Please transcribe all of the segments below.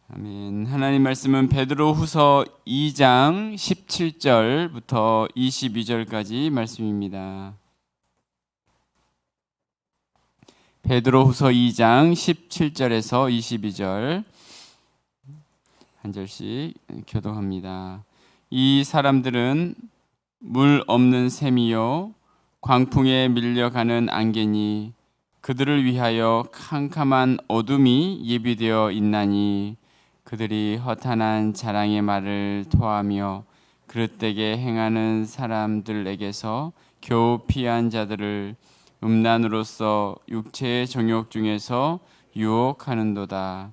아멘. 하나님 말씀은 베드로후서 2장 17절부터 22절까지 말씀입니다. 베드로후서 2장 17절에서 22절 한 절씩 교독합니다. 이 사람들은 물 없는 샘이요 광풍에 밀려가는 안개니 그들을 위하여 캄캄한 어둠이 예비되어 있나니 그들이 허탄한 자랑의 말을 토하며 그릇되게 행하는 사람들에게서 겨우 피한 자들을 음란으로서 육체의 정욕 중에서 유혹하는도다.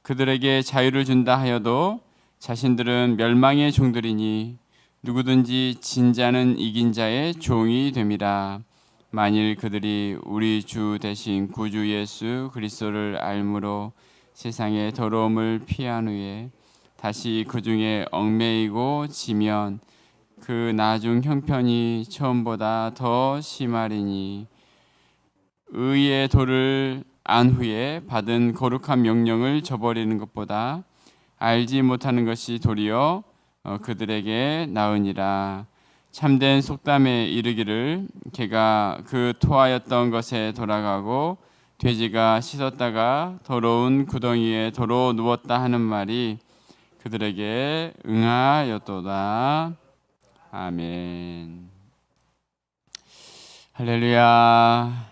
그들에게 자유를 준다 하여도 자신들은 멸망의 종들이니 누구든지 진 자는 이긴 자의 종이 됨이라. 만일 그들이 우리 주 대신 구주 예수 그리스도를 알므로 세상의 더러움을 피한 후에 다시 그 중에 얽매이고 지면 그 나중 형편이 처음보다 더 심하리니 의의 도를 안 후에 받은 거룩한 명령을 저버리는 것보다 알지 못하는 것이 도리어 그들에게 나으니라. 참된 속담에 이르기를 개가 그 토하였던 것에 돌아가고 돼지가 씻었다가 더러운 구덩이에 도로 누웠다 하는 말이 그들에게 응하였도다. 아멘. 할렐루야.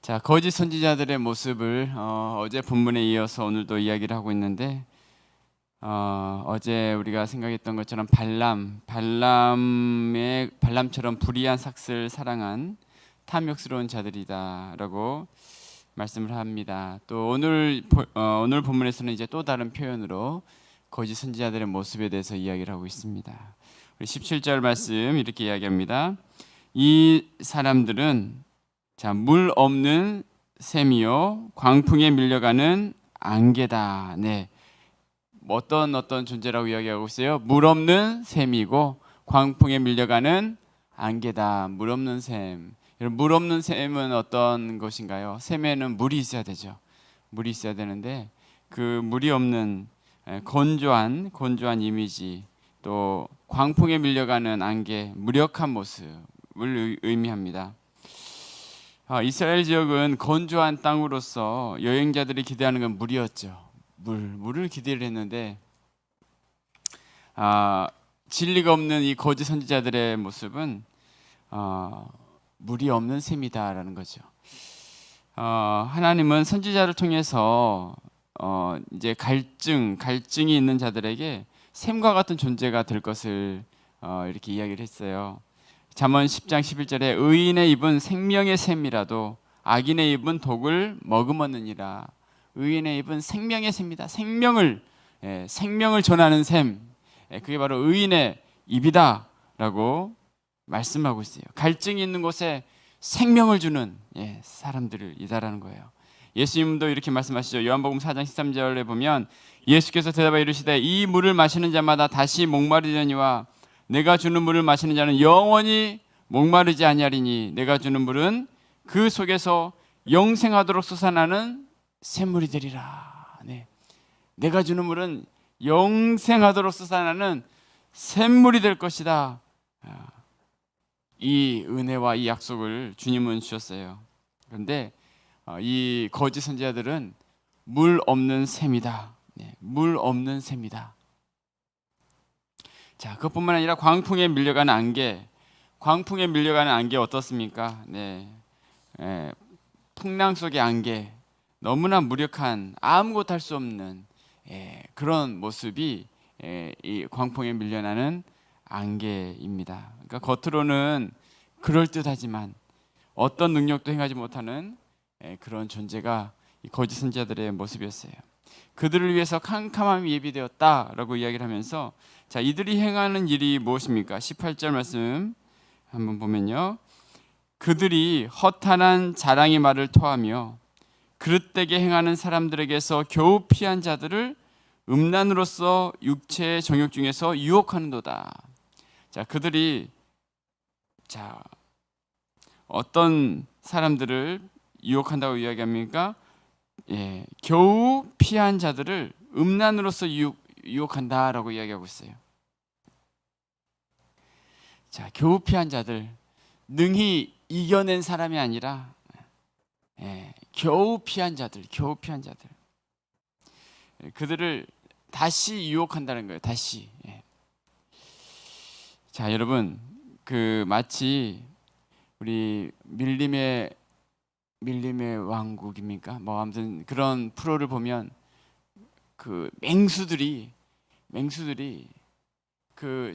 자, 거짓 선지자들의 모습을 어제 본문에 이어서 오늘도 이야기를 하고 있는데 어제 우리가 생각했던 것처럼 발람처럼 불의한 삭슬 사랑한 탐욕스러운 자들이다라고 말씀을 합니다. 또 오늘 본문에서는 이제 또 다른 표현으로 거짓 선지자들의 모습에 대해서 이야기를 하고 있습니다. 우리 17절 말씀 이렇게 이야기합니다. 이 사람들은 물 없는 샘이요 광풍에 밀려가는 안개다. 네. 어떤 존재라고 이야기하고 있어요? 물 없는 샘이고 광풍에 밀려가는 안개다. 물 없는 샘. 물 없는 샘은 어떤 것인가요? 샘에는 물이 있어야 되죠. 물이 있어야 되는데 그 물이 없는 건조한 이미지, 또 광풍에 밀려가는 안개, 무력한 모습을 의미합니다. 이스라엘 지역은 건조한 땅으로서 여행자들이 기대하는 건 물이었죠. 물을 기대를 했는데 진리가 없는 이 거짓 선지자들의 모습은 물이 없는 셈이다라는 거죠. 하나님은 선지자를 통해서 이제 갈증이 있는 자들에게 샘과 같은 존재가 될 것을 이렇게 이야기를 했어요. 잠언 10장 11절에 의인의 입은 생명의 샘이라도 악인의 입은 독을 머금었느니라. 의인의 입은 생명의 샘이다. 생명을 전하는 샘. 그게 바로 의인의 입이다라고 말씀하고 있어요. 갈증이 있는 곳에 생명을 주는 사람들이다라는 거예요. 예수님도 이렇게 말씀하시죠. 요한복음 4장 13절에 보면 예수께서 대답하여 이르시되 이 물을 마시는 자마다 다시 목마르려니와 내가 주는 물을 마시는 자는 영원히 목마르지 아니하리니 내가 주는 물은 그 속에서 영생하도록 솟아나는 샘물이 되리라. 네. 내가 주는 물은 영생하도록 솟아나는 샘물이 될 것이다. 이 은혜와 이 약속을 주님은 주셨어요. 그런데 이 거짓 선지자들은 물 없는 샘이다. 네. 물 없는 샘이다. 자, 그것뿐만 아니라 광풍에 밀려가는 안개 어떻습니까? 네, 풍랑 속의 안개, 너무나 무력한 아무것도 할 수 없는 그런 모습이 이 광풍에 밀려나는 안개입니다. 그러니까 겉으로는 그럴 듯하지만 어떤 능력도 행하지 못하는 그런 존재가 이 거짓 선지자들의 모습이었어요. 그들을 위해서 캄캄함이 예비되었다라고 이야기를 하면서 자, 이들이 행하는 일이 무엇입니까? 18절 말씀 한번 보면요. 그들이 허탄한 자랑의 말을 토하며 그릇되게 행하는 사람들에게서 겨우 피한 자들을 음란으로서 육체의 정욕 중에서 유혹하는도다. 자, 그들이 어떤 사람들을 유혹한다고 이야기합니까? 겨우 피한 자들을 음란으로서 유혹한다라고 이야기하고 있어요. 자, 겨우 피한 자들, 능히 이겨낸 사람이 아니라 겨우 피한 자들, 겨우 피한 자들, 그들을 다시 유혹한다는 거예요. 다시. 자, 여러분, 마치 우리 밀림의 왕국입니까? 뭐 아무튼 그런 프로를 보면 그 맹수들이 그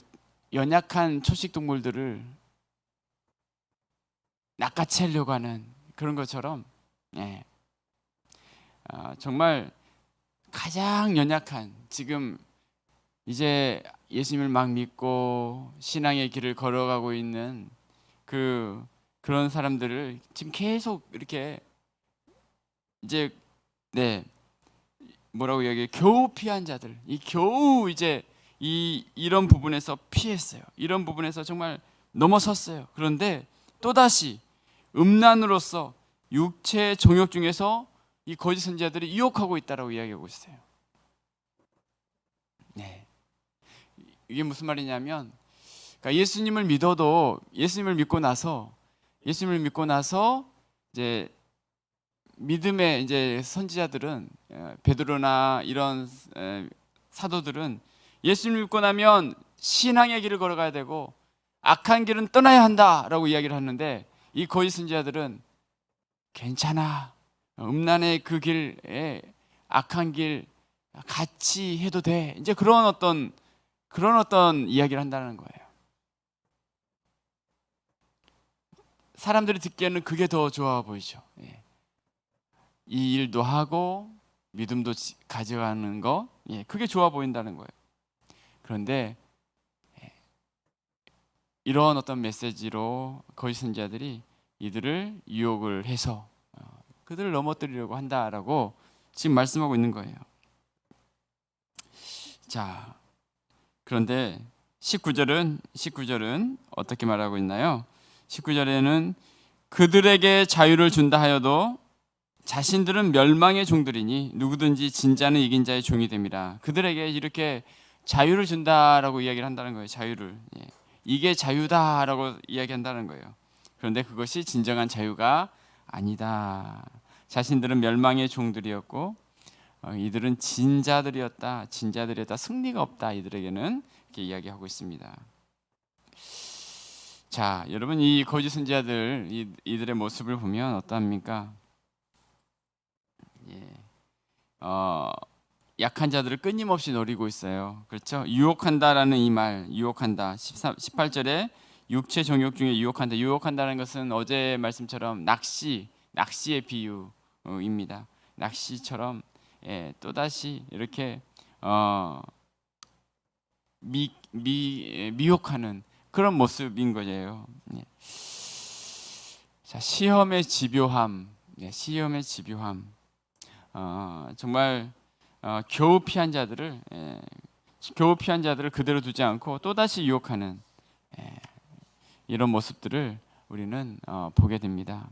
연약한 초식 동물들을 낚아채려고 하는 그런 것처럼, 정말 가장 연약한, 지금 이제 예수님을 막 믿고 신앙의 길을 걸어가고 있는 그런 사람들을 지금 계속 이렇게 이제 뭐라고 이야기해요? 겨우 피한 자들, 이 겨우 이제 이런 부분에서 피했어요. 이런 부분에서 정말 넘어섰어요. 그런데 또다시 음란으로서 육체의 정욕 중에서 이 거짓 선지자들이 유혹하고 있다라고 이야기하고 있어요. 이게 무슨 말이냐면, 그러니까 예수님을 믿고 나서 이제 믿음의 이제 선지자들은, 베드로나 이런 사도들은 예수님을 믿고 나면 신앙의 길을 걸어가야 되고 악한 길은 떠나야 한다라고 이야기를 하는데, 이 거짓 선지자들은 괜찮아, 음란의 그 길에 악한 길 같이 해도 돼, 이제 그런 어떤 이야기를 한다는 거예요. 사람들이 듣기에는 그게 더 좋아 보이죠. 이 일도 하고 믿음도 가져가는 거, 그게 좋아 보인다는 거예요. 그런데 이런 어떤 메시지로 거짓 선지자들이 이들을 유혹을 해서 그들을 넘어뜨리려고 한다라고 지금 말씀하고 있는 거예요. 자, 그런데 19절은 어떻게 말하고 있나요? 19절에는 그들에게 자유를 준다 하여도 자신들은 멸망의 종들이니 누구든지 진자는 이긴 자의 종이 됨이라. 그들에게 이렇게 자유를 준다라고 이야기를 한다는 거예요. 자유를. 이게 자유다라고 이야기한다는 거예요. 그런데 그것이 진정한 자유가 아니다. 자신들은 멸망의 종들이었고 이들은 진자들이었다. 승리가 없다. 이들에게는 이렇게 이야기하고 있습니다. 자, 여러분, 이 거짓 선지자들 이들의 모습을 보면 어떠합니까? 약한 자들을 끊임없이 노리고 있어요. 그렇죠? 유혹한다라는 이 말, 유혹한다. 18절에 육체 정욕 중에 유혹한다. 유혹한다는 것은 어제 말씀처럼 낚시의 비유입니다. 낚시처럼 또다시 이렇게 미혹하는 그런 모습인 거예요. 자, 시험의 집요함. 정말 겨우 피한 자들을 그대로 두지 않고 또다시 유혹하는 이런 모습들을 우리는 보게 됩니다.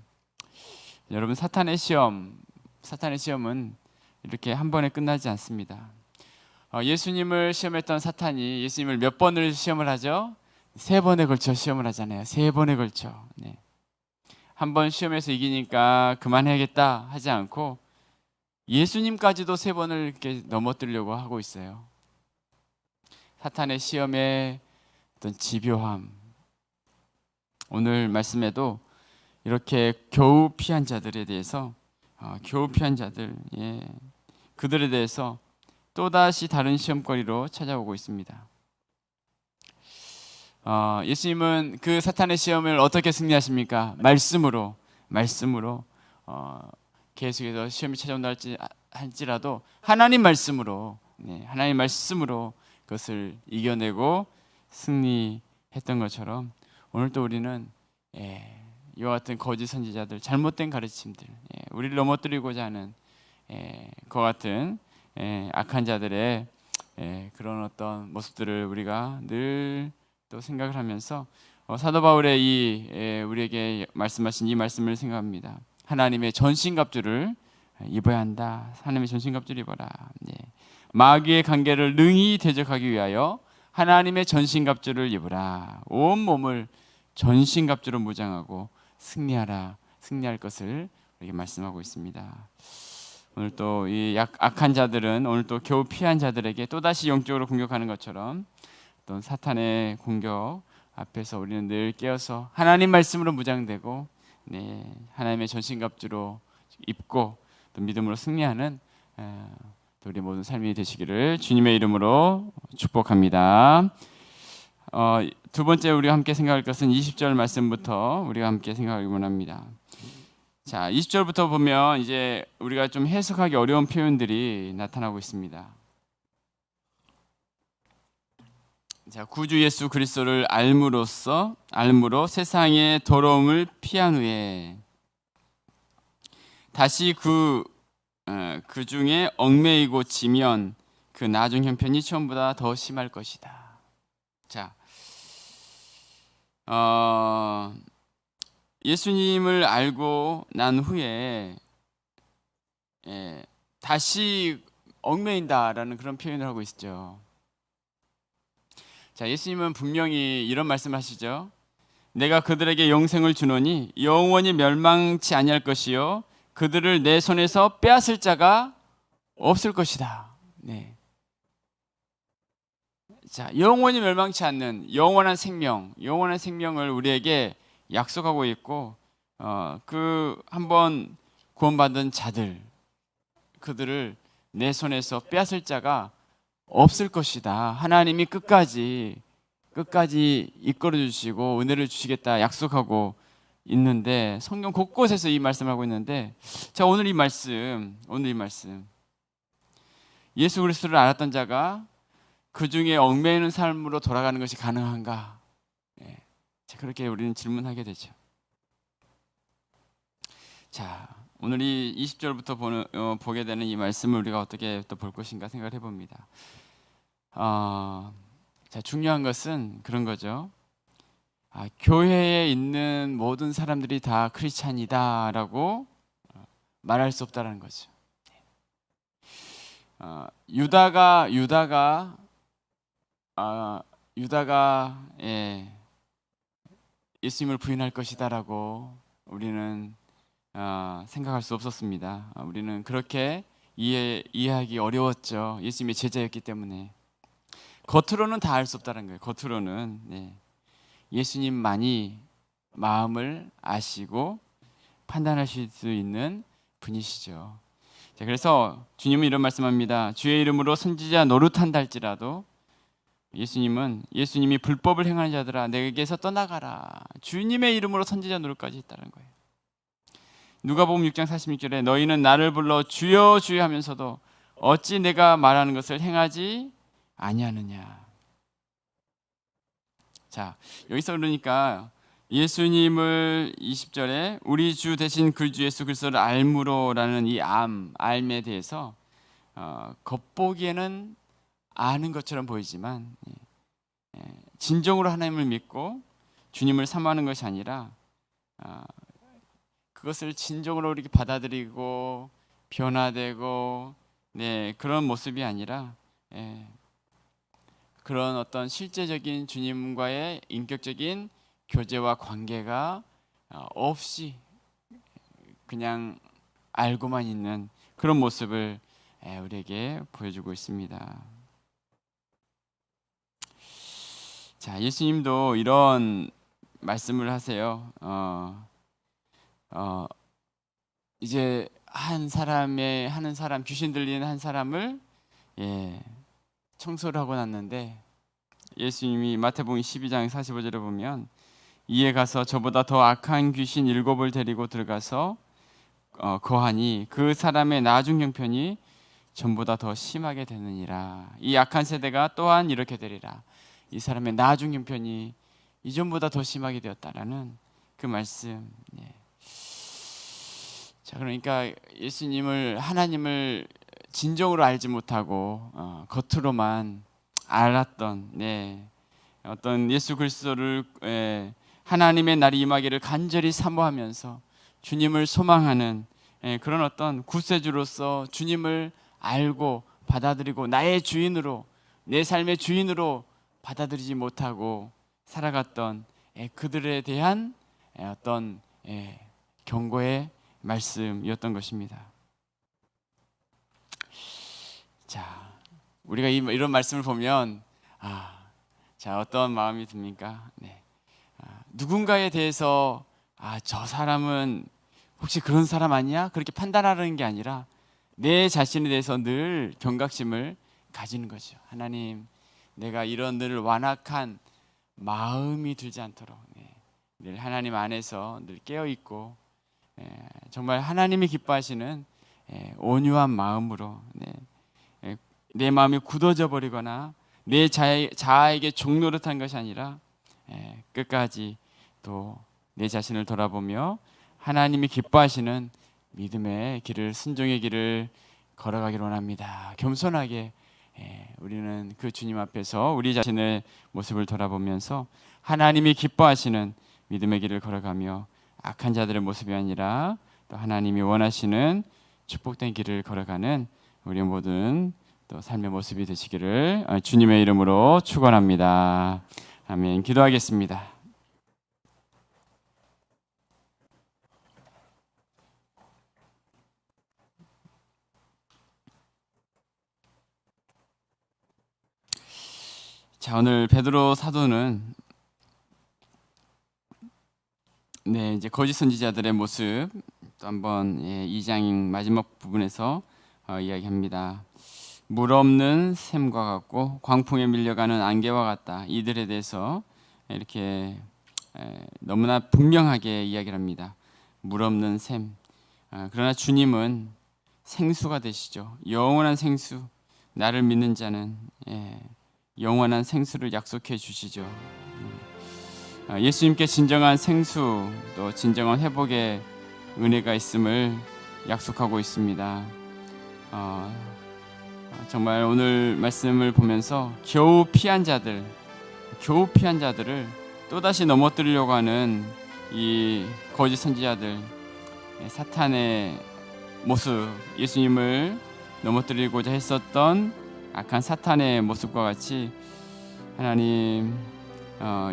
여러분, 사탄의 시험은 이렇게 한 번에 끝나지 않습니다. 예수님을 시험했던 사탄이 예수님을 몇 번을 시험을 하죠? 3번에 걸쳐 시험을 하잖아요. 3번에 걸쳐. 한 번 시험에서 이기니까 그만해야겠다 하지 않고 예수님까지도 3번을 이렇게 넘어뜨리려고 하고 있어요. 사탄의 시험의 어떤 집요함. 오늘 말씀에도 이렇게 겨우 피한 자들에 대해서 그들에 대해서 또다시 다른 시험거리로 찾아오고 있습니다. 예수님은 그 사탄의 시험을 어떻게 승리하십니까? 말씀으로 계속해서 시험이 찾아온다 할지라도 하나님 말씀으로 그것을 이겨내고 승리했던 것처럼 오늘도 우리는 이와 같은 거짓 선지자들, 잘못된 가르침들, 우리를 넘어뜨리고자 하는 그와 같은 악한 자들의 그런 어떤 모습들을 우리가 늘 또 생각을 하면서 사도 바울의 우리에게 말씀하신 이 말씀을 생각합니다. 하나님의 전신갑주를 입어야 한다. 하나님의 전신갑주를 입어라. 네. 마귀의 관계를 능히 대적하기 위하여 하나님의 전신갑주를 입으라. 온 몸을 전신갑주로 무장하고 승리할 것을 이렇게 말씀하고 있습니다. 오늘 또 이 악한 자들은 오늘 또 겨우 피한 자들에게 또다시 영적으로 공격하는 것처럼 또 사탄의 공격 앞에서 우리는 늘 깨어서 하나님 말씀으로 무장되고 하나님의 전신갑주로 입고 또 믿음으로 승리하는 또 우리 모든 삶이 되시기를 주님의 이름으로 축복합니다. 두 번째 우리가 함께 생각할 것은 20절 말씀부터 우리가 함께 생각하기 원합니다. 자, 20절부터 보면 이제 우리가 좀 해석하기 어려운 표현들이 나타나고 있습니다. 자, 구주 예수 그리스도를 알므로 세상의 더러움을 피한 후에 다시 그 중에 얽매이고 지면 그 나중 형편이 처음보다 더 심할 것이다. 자, 예수님을 알고 난 후에 다시 얽매인다라는 그런 표현을 하고 있죠. 자, 예수님은 분명히 이런 말씀을 하시죠. 내가 그들에게 영생을 주노니 영원히 멸망치 아니할 것이요 그들을 내 손에서 빼앗을 자가 없을 것이다. 네. 자, 영원히 멸망치 않는 영원한 생명을 우리에게 약속하고 있고 그 한번 구원받은 자들 그들을 내 손에서 빼앗을 자가 없을 것이다. 하나님이 끝까지 이끌어 주시고 은혜를 주시겠다 약속하고 있는데 성경 곳곳에서 이 말씀을 하고 있는데 자, 오늘 이 말씀 예수 그리스도를 알았던 자가 그 중에 얽매이는 삶으로 돌아가는 것이 가능한가? 그렇게 우리는 질문하게 되죠. 자, 오늘 이 20절부터 보게 되는 이 말씀을 우리가 어떻게 또 볼 것인가 생각을 해봅니다. 자, 중요한 것은 그런 거죠. 교회에 있는 모든 사람들이 다 크리스찬이다라고 말할 수 없다라는 거죠. 유다가 예수님을 부인할 것이다라고 우리는 생각할 수 없었습니다. 우리는 그렇게 이해하기 어려웠죠. 예수님의 제자였기 때문에. 겉으로는 다 알 수 없다는 거예요. 겉으로는 예수님만이 마음을 아시고 판단하실 수 있는 분이시죠. 자, 그래서 주님은 이런 말씀합니다. 주의 이름으로 선지자 노릇한다 할지라도 예수님이 불법을 행하는 자들아 내게서 떠나가라. 주님의 이름으로 선지자 노릇까지 했다는 거예요. 누가복음 6장 46절에 너희는 나를 불러 주여 주여 하면서도 어찌 내가 말하는 것을 행하지 아니하느냐. 자, 여기서 그러니까 예수님을 20절에 우리 주 대신 그 주 예수 그리스도를 알므로라는 이 알에 대해서 겉보기에는 아는 것처럼 보이지만 진정으로 하나님을 믿고 주님을 사모하는 것이 아니라 그것을 진정으로 이렇게 받아들이고 변화되고 그런 모습이 아니라 그런 어떤 실제적인 주님과의 인격적인 교제와 관계가 없이 그냥 알고만 있는 그런 모습을 우리에게 보여주고 있습니다. 자, 예수님도 이런 말씀을 하세요. 이제 하는 사람 귀신 들리는 한 사람을 청소를 하고 났는데 예수님이 마태복음 12장 45절에 보면 이에 가서 저보다 더 악한 귀신 7을 데리고 들어가서 거하니 그 사람의 나중 형편이 전보다 더 심하게 되느니라. 이 악한 세대가 또한 이렇게 되리라. 이 사람의 나중 형편이 이전보다 더 심하게 되었다라는 그 말씀. 자, 그러니까 하나님을 진정으로 알지 못하고 겉으로만 알았던 어떤 예수 그리스도를 하나님의 날이 임하기를 간절히 사모하면서 주님을 소망하는 그런 어떤 구세주로서 주님을 알고 받아들이고 나의 주인으로, 내 삶의 주인으로 받아들이지 못하고 살아갔던 그들에 대한 어떤 경고의 말씀이었던 것입니다. 자, 우리가 이런 말씀을 보면 자, 어떤 마음이 듭니까? 누군가에 대해서 저 사람은 혹시 그런 사람 아니야? 그렇게 판단하는 게 아니라 내 자신에 대해서 늘 경각심을 가지는 거죠. 하나님, 내가 이런 늘 완악한 마음이 들지 않도록 늘 하나님 안에서 늘 깨어있고 정말 하나님이 기뻐하시는 온유한 마음으로 내 마음이 굳어져 버리거나 내 자아에게 종노릇한 것이 아니라 끝까지 또 내 자신을 돌아보며 하나님이 기뻐하시는 믿음의 길을, 순종의 길을 걸어가기를 원합니다. 겸손하게 우리는 그 주님 앞에서 우리 자신의 모습을 돌아보면서 하나님이 기뻐하시는 믿음의 길을 걸어가며 악한 자들의 모습이 아니라 또 하나님이 원하시는 축복된 길을 걸어가는 우리 모든 또 삶의 모습이 되시기를 주님의 이름으로 축원합니다. 아멘. 기도하겠습니다. 자, 오늘 베드로 사도는 이제 거짓 선지자들의 모습 또 한번 2장 마지막 부분에서 이야기합니다. 물 없는 샘과 같고 광풍에 밀려가는 안개와 같다. 이들에 대해서 이렇게 너무나 분명하게 이야기를 합니다. 물 없는 샘. 그러나 주님은 생수가 되시죠. 영원한 생수. 나를 믿는 자는 영원한 생수를 약속해 주시죠. 예수님께 진정한 생수 또 진정한 회복의 은혜가 있음을 약속하고 있습니다. 정말 오늘 말씀을 보면서 겨우 피한 자들을 또다시 넘어뜨리려고 하는 이 거짓 선지자들, 사탄의 모습, 예수님을 넘어뜨리고자 했었던 악한 사탄의 모습과 같이 하나님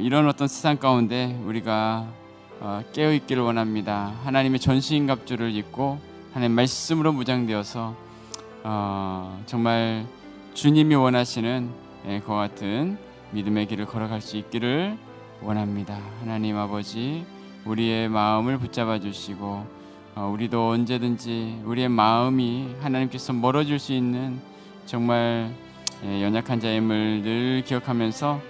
이런 어떤 세상 가운데 우리가 깨어있기를 원합니다. 하나님의 전신갑주를 입고 하나님 말씀으로 무장되어서 정말 주님이 원하시는 그와 같은 믿음의 길을 걸어갈 수 있기를 원합니다. 하나님 아버지, 우리의 마음을 붙잡아 주시고 우리도 언제든지 우리의 마음이 하나님께서 멀어질 수 있는 정말 연약한 자임을 늘 기억하면서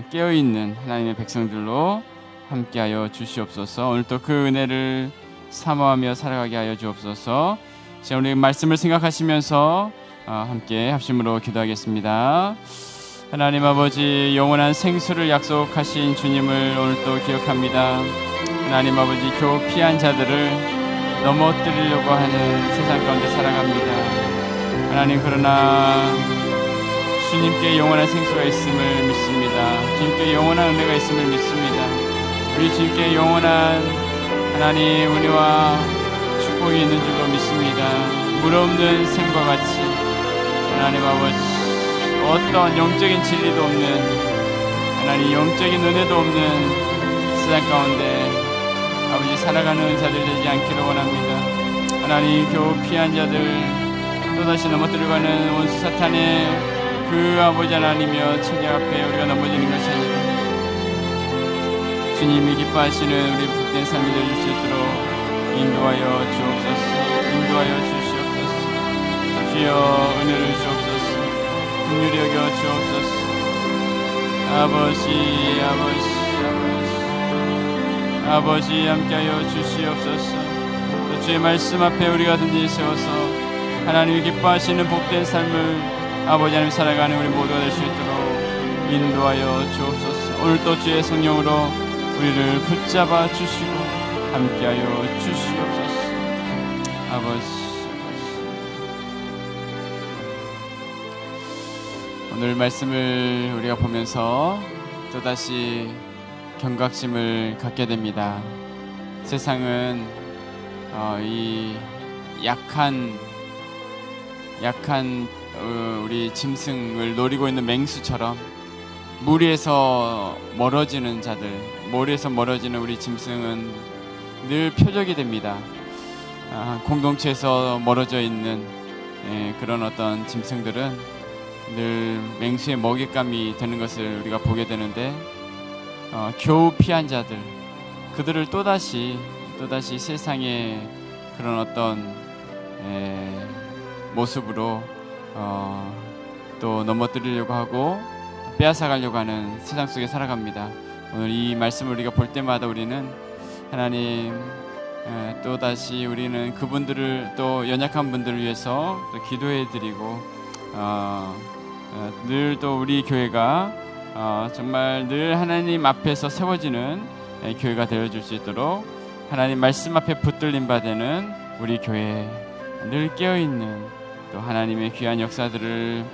깨어있는 하나님의 백성들로 함께하여 주시옵소서. 오늘 또 그 은혜를 사모하며 살아가게 하여 주옵소서. 자, 우리 말씀을 생각하시면서 함께 합심으로 기도하겠습니다. 하나님 아버지, 영원한 생수를 약속하신 주님을 오늘 또 기억합니다. 하나님 아버지, 겨우 피한 자들을 넘어뜨리려고 하는 세상 가운데 살아갑니다. 하나님, 그러나 주님께 영원한 생수가 있음을 믿습니다. 주님께 영원한 은혜가 있음을 믿습니다. 우리 주님께 영원한 하나님 은혜와 축복이 있는 줄로 믿습니다. 물 없는 샘과 같이 하나님 아버지, 어떤 영적인 진리도 없는 하나님 영적인 은혜도 없는 세상 가운데 아버지 살아가는 자들 되지 않기를 원합니다. 하나님, 겨우 피한 자들 또다시 넘어뜨려가는 원수 사탄의 그 아버지 하나님이여 천장 앞에 우리가 넘어지는 것이 아니라 주님이 기뻐하시는 우리 복된 삶이 되어줄 수 있도록 인도하여 주옵소서. 인도하여 주시옵소서. 주여 은혜를 주옵소서. 긍휼히 여겨 주옵소서. 아버지 함께하여 주시옵소서. 또 주의 말씀 앞에 우리가 든든히 세워서 하나님이 기뻐하시는 복된 삶을 아버지 하나님 살아가는 우리 모두가 될 수 있도록 인도하여 주옵소서. 오늘 또 주의 성령으로 우리를 붙잡아 주시고 함께하여 주시옵소서. 아버지, 오늘 말씀을 우리가 보면서 또다시 경각심을 갖게 됩니다. 세상은 이 약한 우리 짐승을 노리고 있는 맹수처럼 무리에서 멀어지는 자들, 무리에서 멀어지는 우리 짐승은 늘 표적이 됩니다. 공동체에서 멀어져 있는 그런 어떤 짐승들은 늘 맹수의 먹잇감이 되는 것을 우리가 보게 되는데, 겨우 피한 자들, 그들을 또다시 세상의 그런 어떤 모습으로 또 넘어뜨리려고 하고 빼앗아가려고 하는 세상 속에 살아갑니다. 오늘 이 말씀을 우리가 볼 때마다 우리는 하나님, 또다시 우리는 그분들을, 또 연약한 분들을 위해서 또 기도해드리고 늘 또 우리 교회가 정말 늘 하나님 앞에서 세워지는 교회가 되어줄 수 있도록 하나님 말씀 앞에 붙들림 받는 우리 교회, 늘 깨어있는 또 하나님의 귀한 역사들을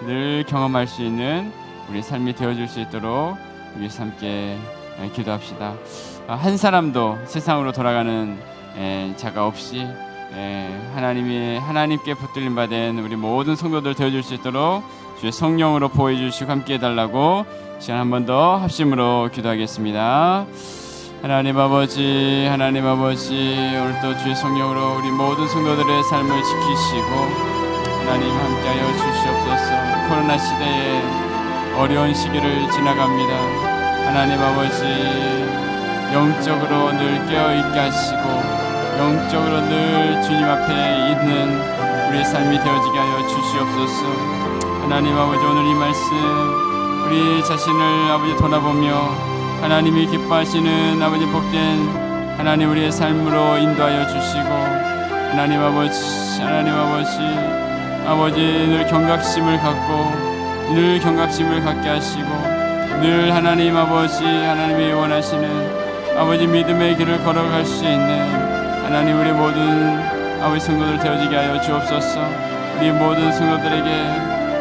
늘 경험할 수 있는 우리 삶이 되어줄 수 있도록 위해서 함께 기도합시다. 한 사람도 세상으로 돌아가는 자가 없이 하나님께 붙들림 받은 우리 모든 성도들 되어줄 수 있도록 주의 성령으로 보호해 주시고 함께 해달라고 시간 한 번 더 합심으로 기도하겠습니다. 하나님 아버지, 오늘도 주의 성령으로 우리 모든 성도들의 삶을 지키시고 하나님 함께하여 주시옵소서. 코로나 시대에 어려운 시기를 지나갑니다. 하나님 아버지, 영적으로 늘 깨어있게 하시고 영적으로 늘 주님 앞에 있는 우리의 삶이 되어지게 하여 주시옵소서. 하나님 아버지, 오늘 이 말씀 우리 자신을 아버지 돌아보며 하나님이 기뻐하시는 아버지 복된 하나님 우리의 삶으로 인도하여 주시고, 하나님 아버지 늘 경각심을 갖게 하시고 늘 하나님 아버지, 하나님이 원하시는 아버지 믿음의 길을 걸어갈 수 있는 하나님 우리 모든 아버지 성도들 되어지게 하여 주옵소서. 우리 모든 성도들에게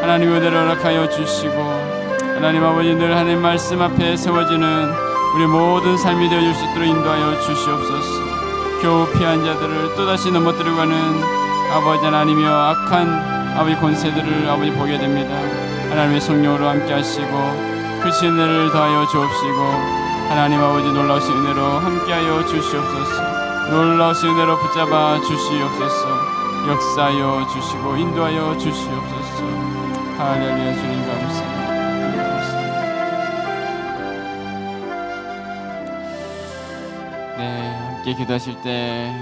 하나님 은혜를 허락하여 주시고 하나님 아버지 늘 하나님 말씀 앞에 세워지는 우리 모든 삶이 되어줄 수 있도록 인도하여 주시옵소서. 겨우 피한 자들을 또다시 넘어뜨리고 가는 아버지 하나님이여 악한 아버지 권세들을 아버지 보게 됩니다. 하나님의 성령으로 함께 하시고 크신 은혜를 더하여 주옵시고 하나님 아버지 놀라우신 은혜로 함께하여 주시옵소서. 놀라우신 은혜로 붙잡아 주시옵소서. 역사하여 주시고 인도하여 주시옵소서. 할렐루야. 주님 감사합니다. 네, 함께 기도하실 때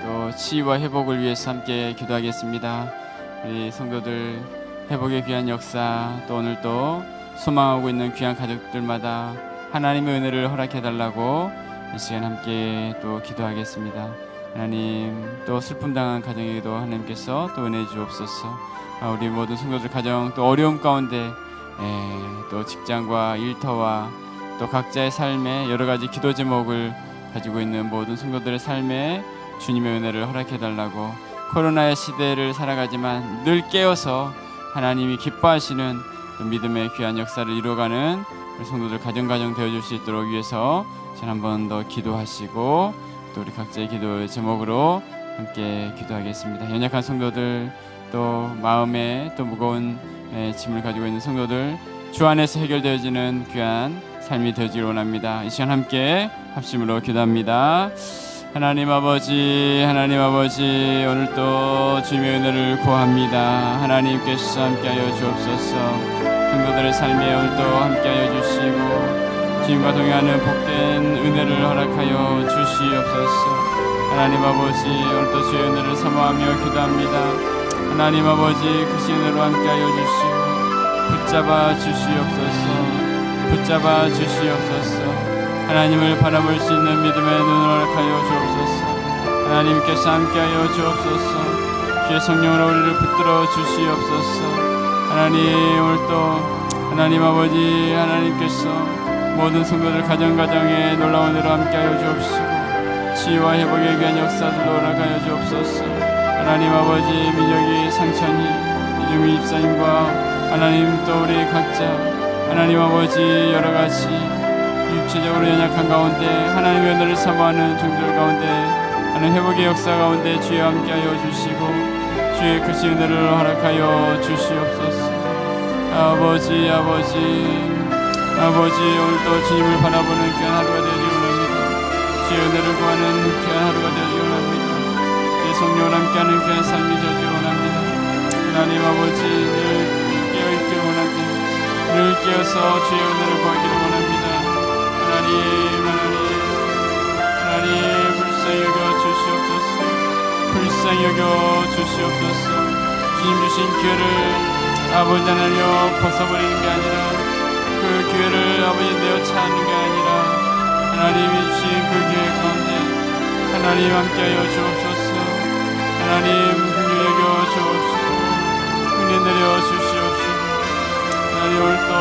또 치유와 회복을 위해서 함께 기도하겠습니다. 우리 성도들 회복의 귀한 역사, 또 오늘 또 소망하고 있는 귀한 가족들마다 하나님의 은혜를 허락해달라고 이 시간 함께 또 기도하겠습니다. 하나님, 또 슬픔 당한 가정에게도 하나님께서 또 은혜 주옵소서. 우리 모든 성도들 가정 또 어려움 가운데 또 직장과 일터와 또 각자의 삶에 여러 가지 기도 제목을 가지고 있는 모든 성도들의 삶에 주님의 은혜를 허락해달라고, 코로나의 시대를 살아가지만 늘 깨어서 하나님이 기뻐하시는 또 믿음의 귀한 역사를 이루어가는 우리 성도들 가정 되어줄 수 있도록 위해서 한 번 더 기도하시고 또 우리 각자의 기도 제목으로 함께 기도하겠습니다. 연약한 성도들, 또 마음에 또 무거운 짐을 가지고 있는 성도들, 주 안에서 해결되어지는 귀한 삶이 되어지길 원합니다. 이 시간 함께 합심으로 기도합니다. 하나님 아버지, 오늘도 주님의 은혜를 구합니다. 하나님께서 함께하여 주옵소서. 성도들의 삶에 오늘도 함께하여 주시고 주님과 동행하는 복된 은혜를 허락하여 주시옵소서. 하나님 아버지, 오늘도 주의 은혜를 사모하며 기도합니다. 하나님 아버지, 크신 은혜로 함께하여 주시고 붙잡아 주시옵소서. 하나님을 바라볼 수 있는 믿음의 눈을 허락하여 주옵소서. 하나님께서 함께하여 주옵소서. 주의 성령으로 우리를 붙들어 주시옵소서. 하나님, 오늘도 하나님 아버지, 하나님께서 모든 성도들 가정에 놀라운 은혜로 함께하여 주옵시고 치유와 회복에 귀한 역사들로 허락하여 주옵소서. 하나님 아버지, 민혁이, 상천이, 이중미 집사님과 하나님 또 우리 각자 하나님 아버지 여러가지 육체적으로 연약한 가운데 하나님의 은혜를 사모하는 종들 가운데 하는 회복의 역사 가운데 주여 함께하여 주시고 주의 크신 은혜를 허락하여 주시옵소서. 아버지 오늘도 주님을 바라보는 귀한 하루가 되기 원합니다. 주의 은혜를 구하는 귀한 하루가 되기 원합니다. 주의 성령을 함께하는 귀한 삶이 되기 원합니다. 하나님 아버지 늘 깨어있기를 원합니다. 늘 깨어서 주의 은혜를 구하기를 원합니다. 하나님 불쌍히 여겨 주시옵소서. 불쌍히 여겨 주시옵소서. 주님 주신 기회를 아버지 하나님 벗어버리는 게 아니라 그 기회를 아버지 내어 차는 게 아니라 하나님이 주신 그 기회 가운데 하나님 함께하여 주옵소서. 하나님 긍휼히 여겨 주옵시고 은혜 내려 주시옵시고 하나님 오늘도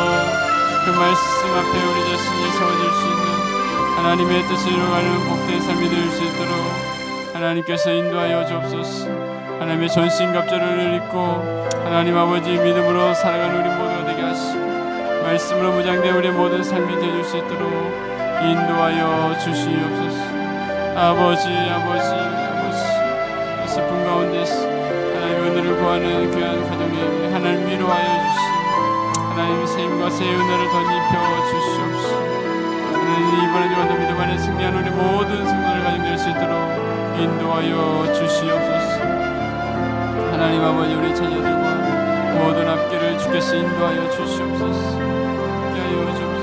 그 말씀 앞에 우리 자신이 세워질 수 있는 하나님의 뜻을 이루어가는 복된 삶이 될 수 있도록 하나님께서 인도하여 주옵소서. 하나님의 전신갑주를 입고 하나님 아버지 믿음으로 살아가는 우리 모두가 되게 하시고 말씀으로 무장된 우리 모든 삶이 되어줄 수 있도록 인도하여 주시옵소서. 아버지 슬픔 가운데서 하나님의 은혜를 구하는 귀한 가정에게 하나님 위로하여 주시고 하나님 새 힘과 새 은혜를 덧입혀 주시옵소서. 하나님 이번에 주어도 믿음 안에 승리한 우리 모든 성도들 가정 될 수 있도록 인도하여 주시옵소서. 하나님 아버지 우리 자녀들과 모든 앞길을 주께서 인도하여 주시옵소서. 인도하여 주옵소서.